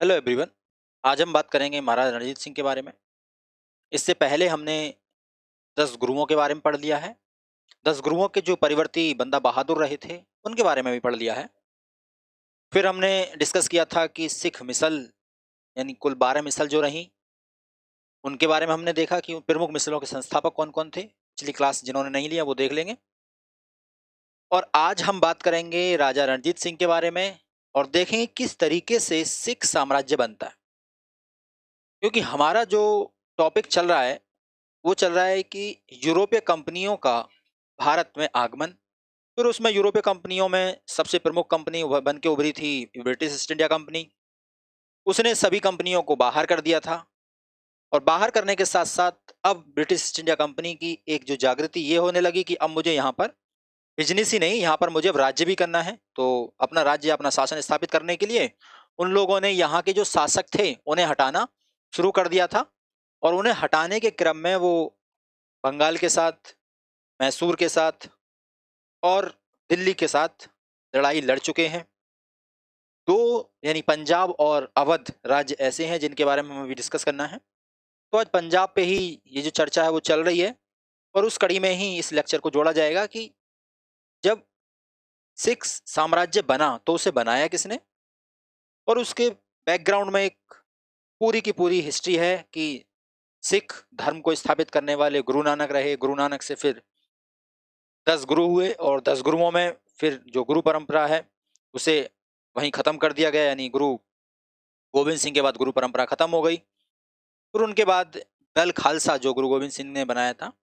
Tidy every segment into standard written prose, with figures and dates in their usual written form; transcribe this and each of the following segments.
Hello everyone. आज हम बात करेंगे महाराजा रणजीत सिंह के बारे में। इससे पहले हमने 10 गुरुओं के बारे में पढ़ लिया है। 10 गुरुओं के जो परिवर्ती बंदा बहादुर रहे थे उनके बारे में भी पढ़ लिया है। फिर हमने डिस्कस किया था कि सिख मिसल यानी कुल 12 मिसल जो रही उनके बारे में हमने देखा कि प्रमुख मिसलों के संस्थापक कौन कौन थे। पिछली क्लास जिन्होंने नहीं लिया वो देख लेंगे। और आज हम बात करेंगे राजा रणजीत सिंह के बारे में और देखेंगे किस तरीके से सिख साम्राज्य बनता है। क्योंकि हमारा जो टॉपिक चल रहा है वो चल रहा है कि यूरोपीय कंपनियों का भारत में आगमन। फिर उसमें यूरोपीय कंपनियों में सबसे प्रमुख कंपनी बन के उभरी थी ब्रिटिश ईस्ट इंडिया कंपनी। उसने सभी कंपनियों को बाहर कर दिया था और बाहर करने के साथ साथ अब ब्रिटिश ईस्ट इंडिया कंपनी की एक जो जागृति ये होने लगी कि अब मुझे यहाँ पर बिजनेस ही नहीं, यहाँ पर मुझे अब राज्य भी करना है। तो अपना राज्य अपना शासन स्थापित करने के लिए उन लोगों ने यहाँ के जो शासक थे उन्हें हटाना शुरू कर दिया था। और उन्हें हटाने के क्रम में वो बंगाल के साथ, मैसूर के साथ और दिल्ली के साथ लड़ाई लड़ चुके हैं। दो यानी पंजाब और अवध राज्य ऐसे हैं जिनके बारे में हमें भी डिस्कस करना है। तो आज पंजाब पे ही ये जो चर्चा है वो चल रही है और उस कड़ी में ही इस लेक्चर को जोड़ा जाएगा कि जब सिख साम्राज्य बना तो उसे बनाया किसने और उसके बैकग्राउंड में एक पूरी की पूरी हिस्ट्री है कि सिख धर्म को स्थापित करने वाले गुरु नानक रहे। गुरु नानक से फिर 10 गुरु हुए और 10 गुरुओं में फिर जो गुरु परंपरा है उसे वहीं खत्म कर दिया गया, यानी गुरु गोविंद सिंह के बाद गुरु परंपरा खत्म हो गई। फिर उनके बाद दल खालसा जो गुरु गोविंद सिंह ने बनाया था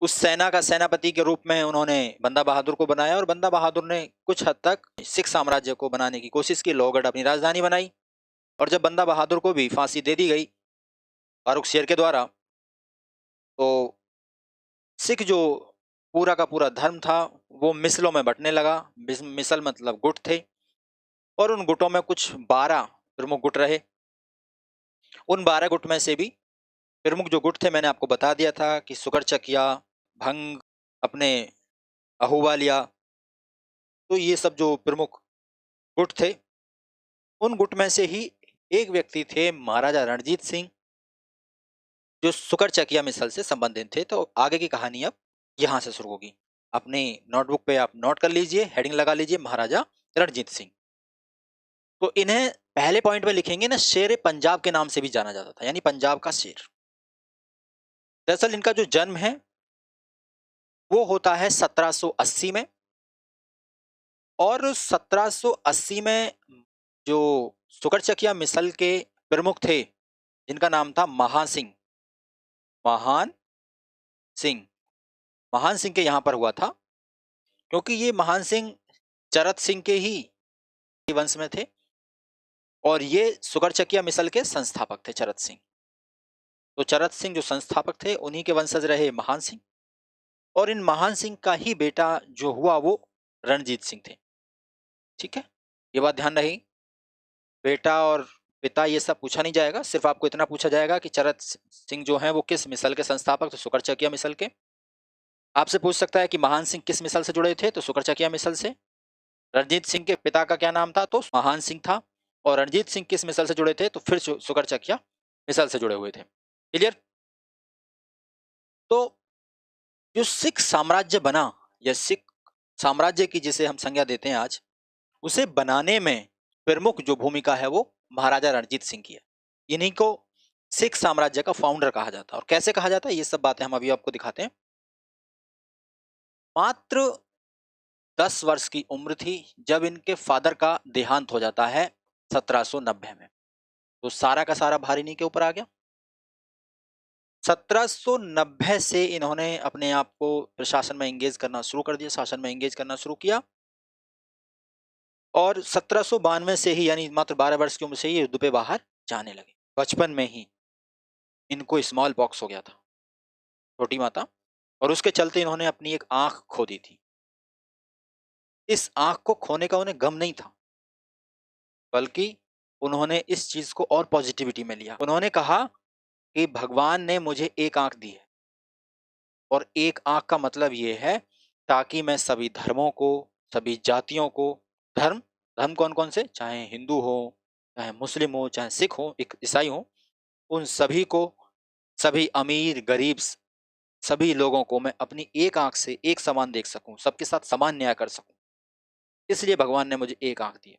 उस सेना का सेनापति के रूप में उन्होंने बंदा बहादुर को बनाया और बंदा बहादुर ने कुछ हद तक सिख साम्राज्य को बनाने की कोशिश की। लोहगढ़ अपनी राजधानी बनाई और जब बंदा बहादुर को भी फांसी दे दी गई फारूक शेर के द्वारा तो सिख जो पूरा का पूरा धर्म था वो मिसलों में बंटने लगा। मिसल मतलब गुट थे और उन गुटों में कुछ 12 प्रमुख गुट रहे। उन 12 गुट में से भी प्रमुख जो गुट थे मैंने आपको बता दिया था कि सुकर चकिया, भंग, अपने अहूवालिया, तो ये सब जो प्रमुख गुट थे उन गुट में से ही एक व्यक्ति थे महाराजा रणजीत सिंह जो सुकर चकिया मिसल से संबंधित थे। तो आगे की कहानी अब यहाँ से शुरू होगी। अपनी नोटबुक पे आप नोट कर लीजिए, हेडिंग लगा लीजिए महाराजा रणजीत सिंह। तो इन्हें पहले पॉइंट में लिखेंगे ना, शेर पंजाब के नाम से भी जाना जाता था, यानी पंजाब का शेर। दरअसल इनका जो जन्म है वो होता है 1780 में और 1780 में जो सुकर चकिया मिसल के प्रमुख थे जिनका नाम था महान सिंह, महान सिंह, महान सिंह के यहाँ पर हुआ था क्योंकि ये महान सिंह चरत सिंह के ही वंश में थे और ये सुकर चकिया मिसल के संस्थापक थे चरत सिंह। तो चरत सिंह जो संस्थापक थे उन्हीं के वंशज रहे महान सिंह और इन महान सिंह का ही बेटा जो हुआ वो रणजीत सिंह थे। ठीक है, ये बात ध्यान रही। बेटा और पिता ये सब पूछा नहीं जाएगा, सिर्फ आपको इतना पूछा जाएगा कि चरत सिंह जो हैं वो किस मिसल के संस्थापक थे, सुकर चकिया मिसल के। आपसे पूछ सकता है कि महान सिंह किस मिसल से जुड़े थे, तो सुकर चकिया मिसल से। रणजीत सिंह के पिता का क्या नाम था, तो महान सिंह था। और रणजीत सिंह किस मिसल से जुड़े थे, तो फिर सुकर चकिया मिसल से जुड़े हुए थे। क्लियर। तो जो सिख साम्राज्य बना या सिख साम्राज्य की जिसे हम संज्ञा देते हैं आज, उसे बनाने में प्रमुख जो भूमिका है वो महाराजा रणजीत सिंह की है। इन्हीं को सिख साम्राज्य का फाउंडर कहा जाता है। और कैसे कहा जाता है ये सब बातें हम अभी आपको दिखाते हैं। मात्र 10 वर्ष की उम्र थी जब इनके फादर का देहांत हो जाता है 1790 में। तो सारा का सारा भारी इन्हीं के ऊपर आ गया। 1790 से इन्होंने अपने आप को प्रशासन में एंगेज करना शुरू कर दिया, शासन में एंगेज करना शुरू किया और 1792 से ही यानी मात्र 12 वर्ष की उम्र से ही युद्ध पे बाहर जाने लगे। बचपन में ही इनको स्मॉल पॉक्स हो गया था, छोटी माता, और उसके चलते इन्होंने अपनी एक आंख खो दी थी। इस आंख को खोने का उन्हें गम नहीं था, बल्कि उन्होंने इस चीज को और पॉजिटिविटी में लिया। उन्होंने कहा कि भगवान ने मुझे एक आंख दी है और एक आंख का मतलब ये है ताकि मैं सभी धर्मों को, सभी जातियों को, धर्म धर्म कौन कौन से, चाहे हिंदू हो, चाहे मुस्लिम हो, चाहे सिख हो, ईसाई हो, उन सभी को, सभी अमीर गरीब सभी लोगों को मैं अपनी एक आंख से एक समान देख सकूं, सबके साथ समान न्याय कर सकूं, इसलिए भगवान ने मुझे एक आंख दी है।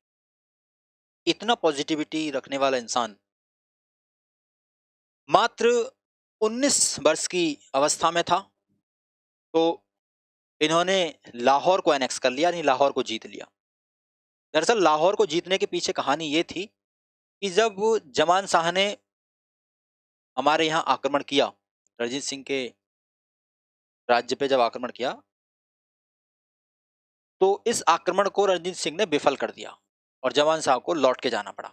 इतना पॉजिटिविटी रखने वाला इंसान मात्र 19 वर्ष की अवस्था में था, तो इन्होंने लाहौर को एनेक्स कर लिया, नहीं लाहौर को जीत लिया। दरअसल लाहौर को जीतने के पीछे कहानी ये थी कि जब जमान शाह ने हमारे यहाँ आक्रमण किया, रणजीत सिंह के राज्य पे जब आक्रमण किया, तो इस आक्रमण को रणजीत सिंह ने विफल कर दिया और जमान शाह को लौट के जाना पड़ा।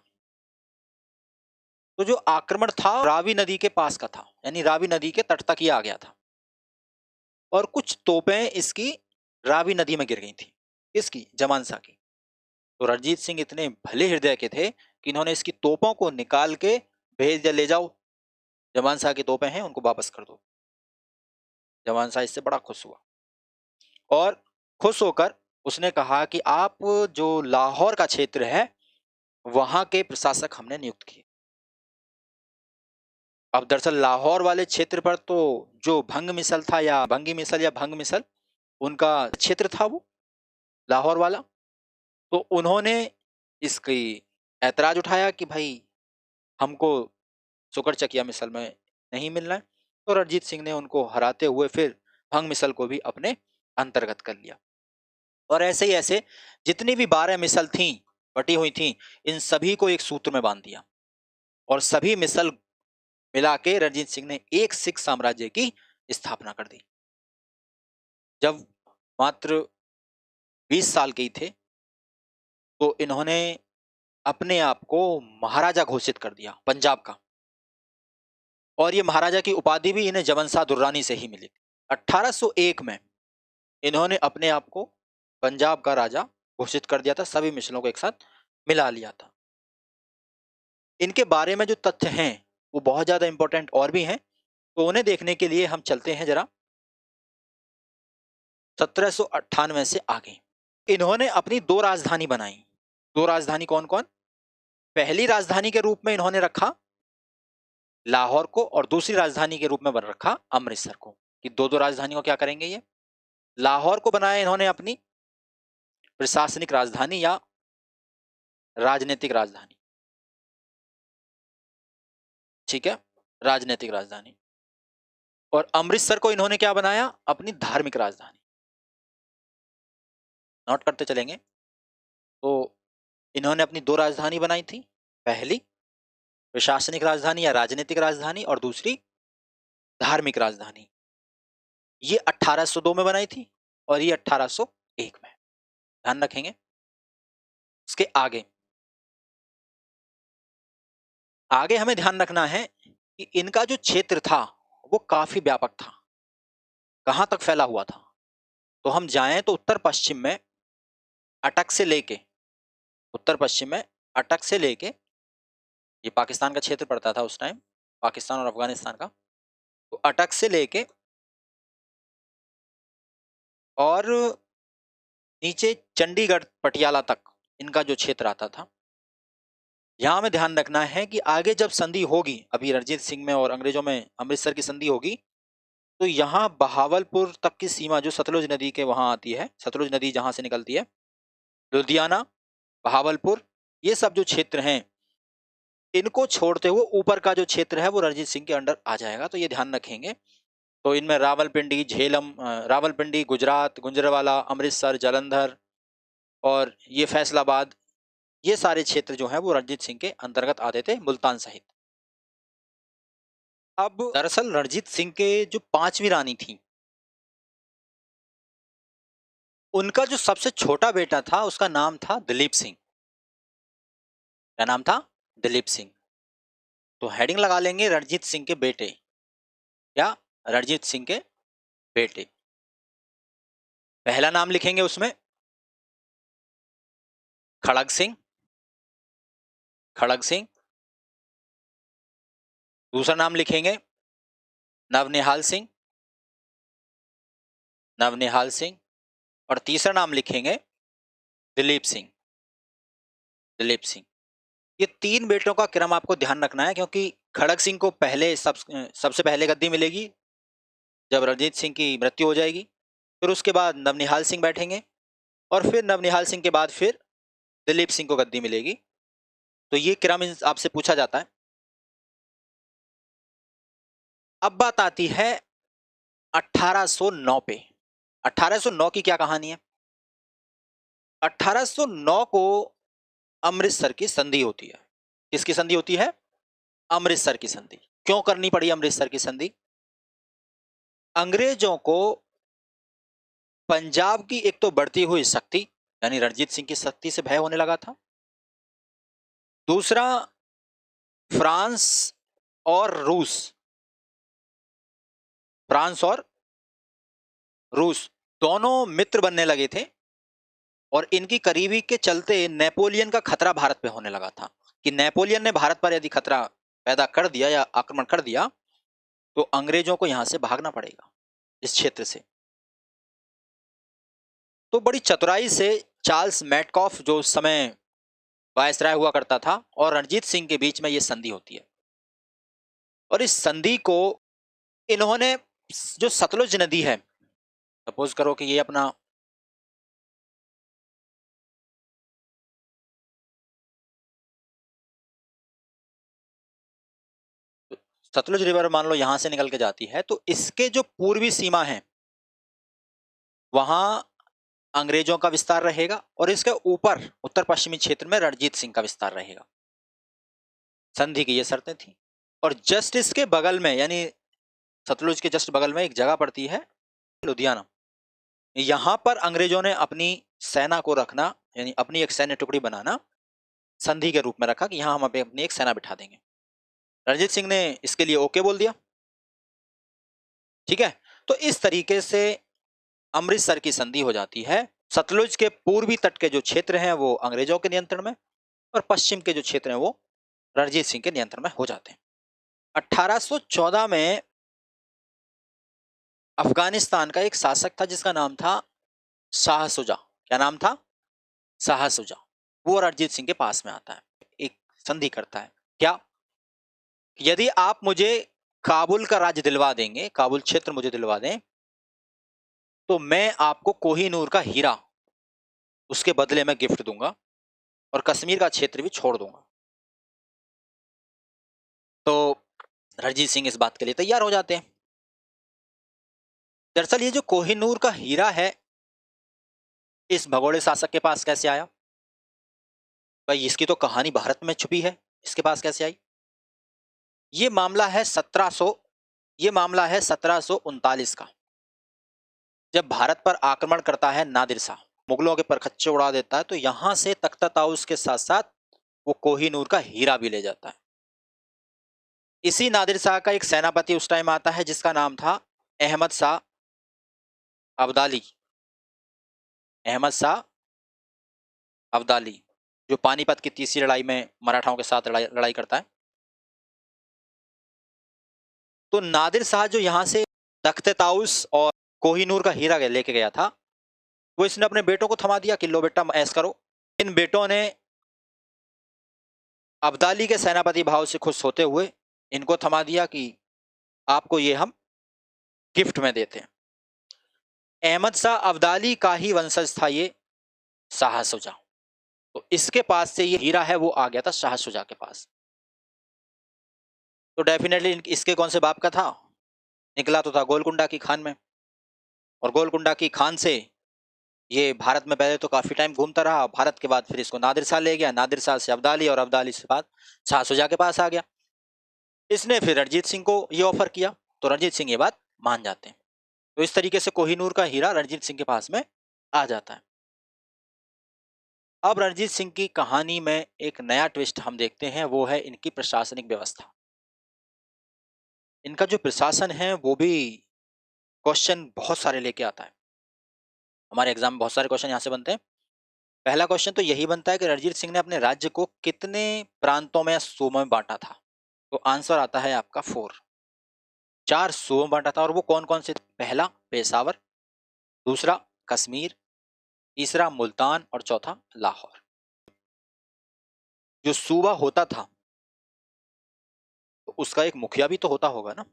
तो जो आक्रमण था रावी नदी के पास का था, यानी रावी नदी के तट तक ही आ गया था, और कुछ तोपें इसकी रावी नदी में गिर गई थी। किसकी? जमान शाह की। तो रणजीत सिंह इतने भले हृदय के थे कि इन्होंने इसकी तोपों को निकाल के भेज दिया, ले जाओ, जमान शाह की तोपें हैं, उनको वापस कर दो। जमान शाह इससे बड़ा खुश हुआ और खुश होकर उसने कहा कि आप जो लाहौर का क्षेत्र है वहां के प्रशासक हमने नियुक्त किए। अब दरअसल लाहौर वाले क्षेत्र पर तो जो भंग मिसल था, या भंगी मिसल या भंग मिसल, उनका क्षेत्र था वो लाहौर वाला। तो उन्होंने इसकी ऐतराज उठाया कि भाई हमको सुकर चकिया मिसल में नहीं मिलना है। तो रणजीत सिंह ने उनको हराते हुए फिर भंग मिसल को भी अपने अंतर्गत कर लिया। और ऐसे ही ऐसे जितनी भी 12 मिसल थी बटी हुई थी, इन सभी को एक सूत्र में बांध दिया और सभी मिसल मिला के रणजीत सिंह ने एक सिख साम्राज्य की स्थापना कर दी। जब मात्र 20 साल के ही थे तो इन्होंने अपने आप को महाराजा घोषित कर दिया पंजाब का, और ये महाराजा की उपाधि भी इन्हें जमन शाह दुर्रानी से ही मिली थी। 1801 में इन्होंने अपने आप को पंजाब का राजा घोषित कर दिया था, सभी मिसलों को एक साथ मिला लिया था। इनके बारे में जो तथ्य हैं वो बहुत ज्यादा इंपॉर्टेंट और भी हैं, तो उन्हें देखने के लिए हम चलते हैं जरा 1798 से आगे। इन्होंने अपनी दो राजधानी बनाई। दो राजधानी कौन कौन? पहली राजधानी के रूप में इन्होंने रखा लाहौर को, और दूसरी राजधानी के रूप में बन रखा अमृतसर को, कि दो दो राजधानियों क्या करेंगे ये। लाहौर को बनाया इन्होंने अपनी प्रशासनिक राजधानी या राजनीतिक राजधानी, ठीक है, राजनीतिक राजधानी। और अमृतसर को इन्होंने क्या बनाया? अपनी धार्मिक राजधानी। नोट करते चलेंगे। तो इन्होंने अपनी दो राजधानी बनाई थी, पहली प्रशासनिक राजधानी या राजनीतिक राजधानी, और दूसरी धार्मिक राजधानी। ये 1802 में बनाई थी और ये 1801 में। ध्यान रखेंगे। इसके आगे आगे हमें ध्यान रखना है कि इनका जो क्षेत्र था वो काफी व्यापक था। कहां तक फैला हुआ था? तो हम जाएं तो उत्तर पश्चिम में अटक से लेके, उत्तर पश्चिम में अटक से लेके, ये पाकिस्तान का क्षेत्र पड़ता था उस टाइम, पाकिस्तान और अफगानिस्तान का। तो अटक से लेके और नीचे चंडीगढ़ पटियाला तक इनका जो क्षेत्र आता था। यहां में ध्यान रखना है कि आगे जब संधि होगी, अभी रणजीत सिंह में और अंग्रेजों में अमृतसर की संधि होगी, तो यहाँ बहावलपुर तक की सीमा जो सतलुज नदी के वहां आती है, सतलुज नदी जहां से निकलती है, लुधियाना, बहावलपुर, ये सब जो क्षेत्र हैं, इनको छोड़ते हुए ऊपर का जो क्षेत्र है वो रणजीत सिंह के अंडर आ जाएगा। तो ये ध्यान रखेंगे। तो इनमें रावलपिंडी, झेलम, रावलपिंडी, गुजरात, गुंजरवाला, अमृतसर, जालंधर और ये फैसलाबाद, ये सारे क्षेत्र जो हैं वो रणजीत सिंह के अंतर्गत आते थे, मुल्तान सहित। अब दरअसल रणजीत सिंह के जो पांचवी रानी थी, उनका जो सबसे छोटा बेटा था उसका नाम था दिलीप सिंह। क्या नाम था? दिलीप सिंह। तो हेडिंग लगा लेंगे रणजीत सिंह के बेटे, या रणजीत सिंह के बेटे। पहला नाम लिखेंगे उसमें खड़ग सिंह, खड़ग सिंह। दूसरा नाम लिखेंगे नवनिहाल सिंह, नवनिहाल सिंह। और तीसरा नाम लिखेंगे दिलीप सिंह, दिलीप सिंह। ये 3 बेटों का क्रम आपको ध्यान रखना है, क्योंकि खड़क सिंह को पहले सबसे पहले गद्दी मिलेगी जब रणजीत सिंह की मृत्यु हो जाएगी। फिर उसके बाद नवनिहाल सिंह बैठेंगे और फिर नवनिहाल सिंह के बाद फिर दिलीप सिंह को गद्दी मिलेगी। तो ये क्रम आपसे पूछा जाता है। अब बात आती है 1809 पे। 1809 की क्या कहानी है? 1809 को अमृतसर की संधि होती है। किसकी संधि होती है? अमृतसर की संधि। क्यों करनी पड़ी अमृतसर की संधि? अंग्रेजों को पंजाब की एक तो बढ़ती हुई शक्ति, यानी रणजीत सिंह की शक्ति से भय होने लगा था। दूसरा, फ्रांस और रूस, फ्रांस और रूस दोनों मित्र बनने लगे थे और इनकी करीबी के चलते नेपोलियन का खतरा भारत पे होने लगा था कि नेपोलियन ने भारत पर यदि खतरा पैदा कर दिया या आक्रमण कर दिया तो अंग्रेजों को यहां से भागना पड़ेगा इस क्षेत्र से। तो बड़ी चतुराई से चार्ल्स मैटकॉफ, जो उस समय वायसराय हुआ करता था, और रणजीत सिंह के बीच में यह संधि होती है। और इस संधि को इन्होंने, जो सतलुज नदी है, सपोज करो कि ये अपना सतलुज रिवर मान लो यहां से निकल के जाती है, तो इसके जो पूर्वी सीमा है वहां अंग्रेजों का विस्तार रहेगा और इसके ऊपर उत्तर पश्चिमी क्षेत्र में रणजीत सिंह का विस्तार रहेगा। संधि की ये शर्तें थी। और जस्ट इसके बगल में, यानी सतलुज के जस्ट बगल में एक जगह पड़ती है लुधियाना। यहां पर अंग्रेजों ने अपनी सेना को रखना, यानी अपनी एक सैन्य टुकड़ी बनाना संधि के रूप में रखा कि यहां हम अपनी एक सेना बिठा देंगे। रणजीत सिंह ने इसके लिए ओके बोल दिया। ठीक है, तो इस तरीके से अमृतसर की संधि हो जाती है। सतलुज के पूर्वी तट के जो क्षेत्र हैं वो अंग्रेजों के नियंत्रण में और पश्चिम के जो क्षेत्र हैं वो रणजीत सिंह के नियंत्रण में हो जाते हैं। 1814 में अफगानिस्तान का एक शासक था जिसका नाम था शाह सुजा। क्या नाम था? शाह सुजा। वो रणजीत सिंह के पास में आता है, एक संधि करता है। क्या? यदि आप मुझे काबुल का राज्य दिलवा देंगे, काबुल क्षेत्र मुझे दिलवा दें, तो मैं आपको कोहिनूर का हीरा उसके बदले में गिफ्ट दूंगा और कश्मीर का क्षेत्र भी छोड़ दूंगा। तो रणजीत सिंह इस बात के लिए तैयार हो जाते हैं। दरअसल ये जो कोहिनूर का हीरा है, इस भगोड़े शासक के पास कैसे आया? भाई इसकी तो कहानी भारत में छुपी है, इसके पास कैसे आई? ये मामला है 1739 का, जब भारत पर आक्रमण करता है नादिर शाह, मुगलों के परखच्चे उड़ा देता है, तो यहां से तख्ता ताउस के साथ साथ वो कोहिनूर का हीरा भी ले जाता है। इसी नादिर शाह का एक सेनापति उस टाइम आता है जिसका नाम था अहमद शाह अब्दाली। अहमद शाह अब्दाली, जो पानीपत की तीसरी लड़ाई में मराठाओं के साथ लड़ाई करता है। तो नादिर शाह जो यहां से तख्ते ताउस और कोहिनूर का हीरा लेके गया था, वो इसने अपने बेटों को थमा दिया कि लो बेटा ऐस करो। इन बेटों ने अब्दाली के सेनापति भाव से खुश होते हुए इनको थमा दिया कि आपको ये हम गिफ्ट में देते हैं। अहमद शाह अब्दाली का ही वंशज था ये शाह सुजा। तो इसके पास से ये हीरा है वो आ गया था शाह सुजा के पास। तो डेफिनेटली इसके कौन से बाप का था? निकला तो था गोलकुंडा की खान में, और गोलकुंडा की खान से ये भारत में पहले तो काफी टाइम घूमता रहा। भारत के बाद फिर इसको नादिर शाह ले गया, नादिर शाह से अब्दाली और अब्दाली से बाद शाह सुजा के पास आ गया। इसने फिर रणजीत सिंह को ये ऑफर किया, तो रणजीत सिंह ये बात मान जाते हैं। तो इस तरीके से कोहिनूर का हीरा रणजीत सिंह के पास में आ जाता है। अब रणजीत सिंह की कहानी में एक नया ट्विस्ट हम देखते हैं, वो है इनकी प्रशासनिक व्यवस्था। इनका जो प्रशासन है वो भी क्वेश्चन बहुत सारे लेके आता है। हमारे एग्जाम में बहुत सारे क्वेश्चन यहाँ से बनते हैं। पहला क्वेश्चन तो यही बनता है कि रणजीत सिंह ने अपने राज्य को कितने प्रांतों में या सूबों में बांटा था? तो आंसर आता है आपका 4। 4 सूबों में बांटा था, और वो कौन कौन से? पहला पेशावर, दूसरा कश्मीर, तीसरा मुल्तान और चौथा लाहौर। जो सूबा होता था तो उसका एक मुखिया भी तो होता होगा ना।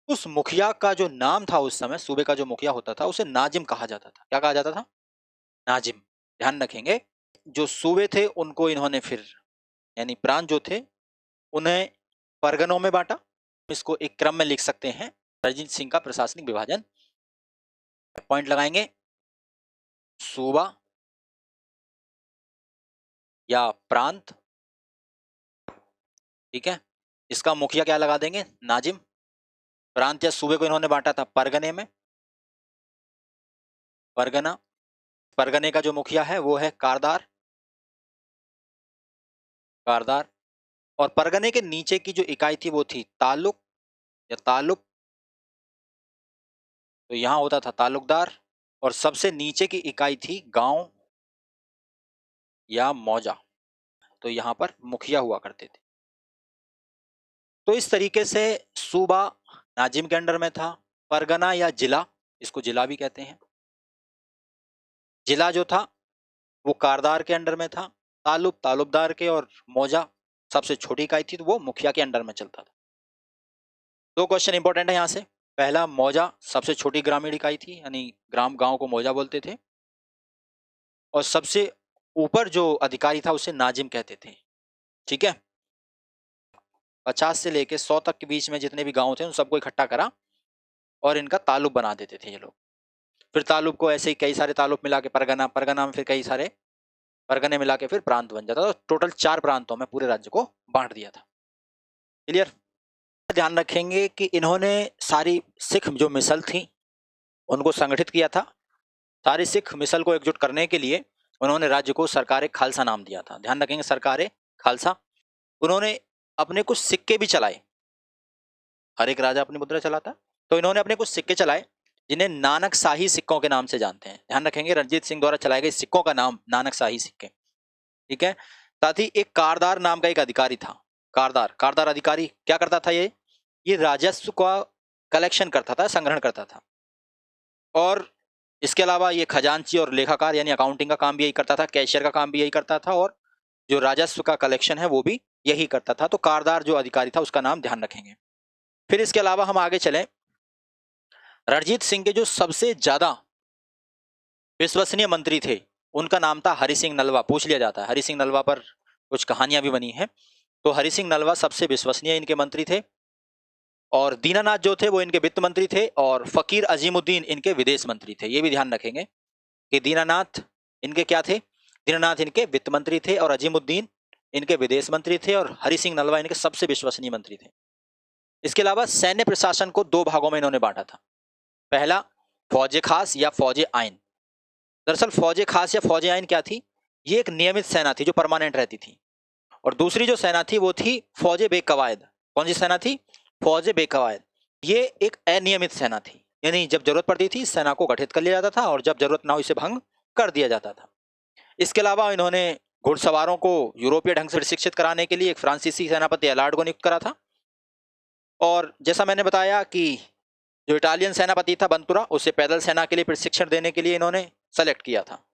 उस मुखिया का जो नाम था उस समय, सूबे का जो मुखिया होता था उसे नाजिम कहा जाता था। क्या कहा जाता था? नाजिम। ध्यान रखेंगे, जो सूबे थे उनको इन्होंने फिर, यानी प्रांत जो थे उन्हें परगनों में बांटा। इसको एक क्रम में लिख सकते हैं, रणजीत सिंह का प्रशासनिक विभाजन। पॉइंट लगाएंगे, सूबा या प्रांत, ठीक है, इसका मुखिया क्या लगा देंगे? नाजिम। प्रांत या सूबे को इन्होंने बांटा था परगने में, परगना। परगने का जो मुखिया है वो है कारदार, कारदार। और परगने के नीचे की जो इकाई थी वो थी तालुक या तालुक, तो यहां होता था तालुकदार। और सबसे नीचे की इकाई थी गांव या मौजा, तो यहां पर मुखिया हुआ करते थे। तो इस तरीके से सूबा नाजिम के अंडर में था, परगना या जिला, इसको जिला भी कहते हैं, जिला जो था वो कारदार के अंडर में था, तालुक तालुकदार के, और मौजा सबसे छोटी इकाई थी तो वो मुखिया के अंडर में चलता था। दो क्वेश्चन इंपॉर्टेंट है यहां से। पहला, मौजा सबसे छोटी ग्रामीण इकाई थी, यानी ग्राम गांव को मौजा बोलते थे, और सबसे ऊपर जो अधिकारी था उसे नाजिम कहते थे। ठीक है, 50 से लेके 100 तक के बीच में जितने भी गांव थे उन सबको इकट्ठा करा और इनका तालुक बना देते थे ये लोग। फिर तालुक को ऐसे ही कई सारे तालुक मिला के परगना, परगना में फिर कई सारे परगने मिला के फिर प्रांत बन जाता था। तो टोटल 4 प्रांतों में पूरे राज्य को बांट दिया था। क्लियर? ध्यान रखेंगे कि इन्होंने सारी सिख जो मिसल थी उनको संगठित किया था। सारी सिख मिसल को एकजुट करने के लिए उन्होंने राज्य को सरकार खालसा नाम दिया था। ध्यान रखेंगे, सरकार खालसा। उन्होंने अपने कुछ सिक्के भी चलाए, हर एक राजा अपनी मुद्रा चलाता, तो इन्होंने अपने कुछ सिक्के चलाए जिन्हें नानक शाही सिक्कों के नाम से जानते हैं। ध्यान रखेंगे, रणजीत सिंह द्वारा चलाए गए सिक्कों का नाम नानक शाही सिक्के। ठीक है, साथ ही एक कारदार नाम का एक अधिकारी था। कारदार, कारदार अधिकारी क्या करता था? ये राजस्व का कलेक्शन करता था, संग्रहण करता था। और इसके अलावा ये खजांची और लेखाकार यानी अकाउंटिंग का काम भी यही करता था, कैशियर का काम भी यही करता था, और जो राजस्व का कलेक्शन है वो भी यही करता था। तो कारदार जो अधिकारी था उसका नाम ध्यान रखेंगे। फिर इसके अलावा हम आगे चलें, रणजीत सिंह के जो सबसे ज्यादा विश्वसनीय मंत्री थे उनका नाम था हरि सिंह नलवा। पूछ लिया जाता है, हरि सिंह नलवा पर कुछ कहानियां भी बनी हैं। तो हरि सिंह नलवा सबसे विश्वसनीय इनके मंत्री थे, और दीनानाथ जो थे वो इनके वित्त मंत्री थे, और फकीर अजीमुद्दीन इनके विदेश मंत्री थे। ये भी ध्यान रखेंगे कि दीनानाथ इनके क्या थे? दीनानाथ इनके वित्त मंत्री थे, और अजीमुद्दीन इनके विदेश मंत्री थे, और हरि सिंह नलवा इनके सबसे विश्वसनीय मंत्री थे। इसके अलावा सैन्य प्रशासन को 2 भागों में इन्होंने बांटा था। पहला, फौज खास या फौज आइन। दरअसल फौज खास या फौज आइन क्या थी? ये एक नियमित सेना थी जो परमानेंट रहती थी। और दूसरी जो सेना थी वो थी फौज बेकवायद। कौन सी सेना थी? फौज बेकवायद। ये एक अनियमित सेना थी, यानी जब जरूरत पड़ती थी सेना को गठित कर लिया जाता था, और जब जरूरत ना हो इसे भंग कर दिया जाता था। इसके अलावा इन्होंने घुड़सवारों को यूरोपीय ढंग से प्रशिक्षित कराने के लिए एक फ्रांसीसी सेनापति एलार्ड को नियुक्त करा था। और जैसा मैंने बताया कि जो इटालियन सेनापति था बंतुरा, उसे पैदल सेना के लिए प्रशिक्षण देने के लिए इन्होंने सेलेक्ट किया था।